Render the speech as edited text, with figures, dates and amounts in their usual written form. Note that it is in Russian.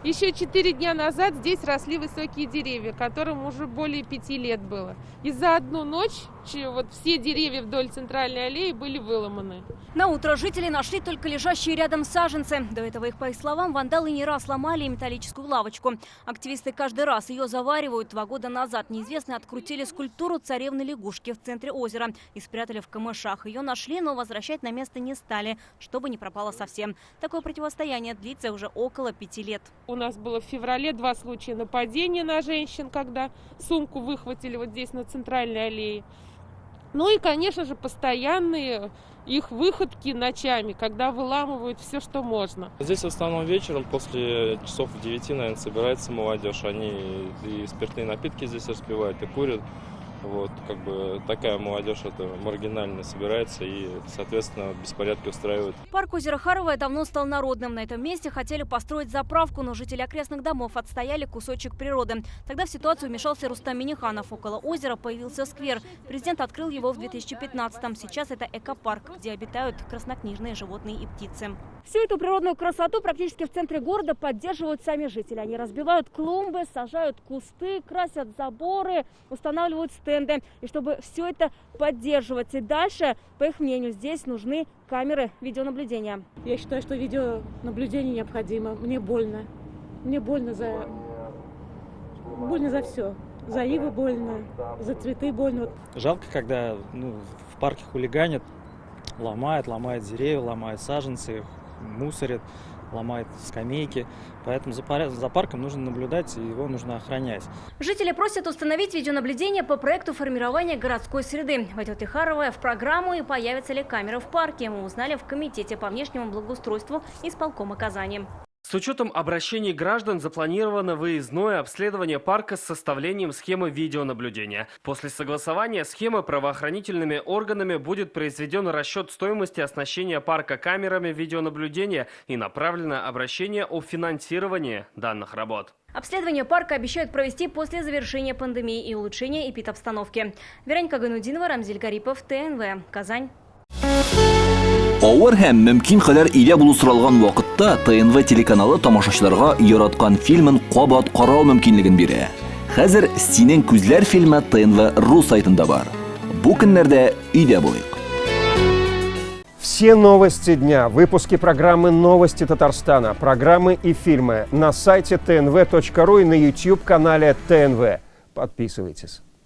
Еще 4 дня назад здесь росли высокие деревья, которым уже более 5 лет было. И за одну ночь вот все деревья вдоль центральной аллеи были выломаны. На утро жители нашли только лежащие рядом саженцы. До этого, их, по их словам, вандалы не раз ломали металлическую лавочку. Активисты каждый раз ее заваривают. 2 года назад неизвестные открутили скульптуру царевны-лягушки в центре озера и спрятали в камышах. Ее нашли, но возвращать на место не стали, чтобы не пропало совсем. Такое противостояние длится уже около 5 лет. У нас было в феврале 2 случая нападения на женщин, когда сумку выхватили вот здесь на центральной аллее. Ну и, конечно же, постоянные их выходки ночами, когда выламывают все, что можно. Здесь в основном вечером, после часов 9, наверное, собирается молодежь. Они и спиртные напитки здесь распивают, и курят. Вот, как бы такая молодежь, это маргинально собирается и, соответственно, беспорядки устраивает. Парк озера Харовое давно стал народным. На этом месте хотели построить заправку, но жители окрестных домов отстояли кусочек природы. Тогда в ситуацию вмешался Рустам Миниханов. Около озера появился сквер. Президент открыл его в 2015-м. Сейчас это экопарк, где обитают краснокнижные животные и птицы. Всю эту природную красоту практически в центре города поддерживают сами жители. Они разбивают клумбы, сажают кусты, красят заборы, устанавливают стенды. И чтобы все это поддерживать и дальше, по их мнению, здесь нужны камеры видеонаблюдения. Я считаю, что видеонаблюдение необходимо. Мне больно. Мне больно за все. За ивы больно, за цветы больно. Жалко, когда в парке хулиганят, ломают деревья, ломают саженцы, мусорят, ломают скамейки. Поэтому за парком нужно наблюдать, и его нужно охранять. Жители просят установить видеонаблюдение по проекту формирования городской среды. Войдет и Харовое в программу, и появятся ли камеры в парке, мы узнали в Комитете по внешнему благоустройству исполкома Казани. С учетом обращений граждан запланировано выездное обследование парка с составлением схемы видеонаблюдения. После согласования схемы правоохранительными органами будет произведен расчет стоимости оснащения парка камерами видеонаблюдения и направлено обращение о финансировании данных работ. Обследование парка обещают провести после завершения пандемии и улучшения эпидобстановки. Вероника Ганудинова, Рамзиль Гарипов, ТНВ, Казань. Авыр һәм мөмкин кадәр илә булу соралган вакытта ТНВ телеканалы тамашачыларга яраткан фильмын кабат карау мөмкинлеген бирә. Хәзер "Синең күзләр" фильмы ТНВ.ру сайтында бар. Бу көннәрдә өйдә булыйк. Все новости дня, выпуски программы «Новости Татарстана», программы и фильмы на сайте tnv.ru и на YouTube-канале ТНВ. Подписывайтесь.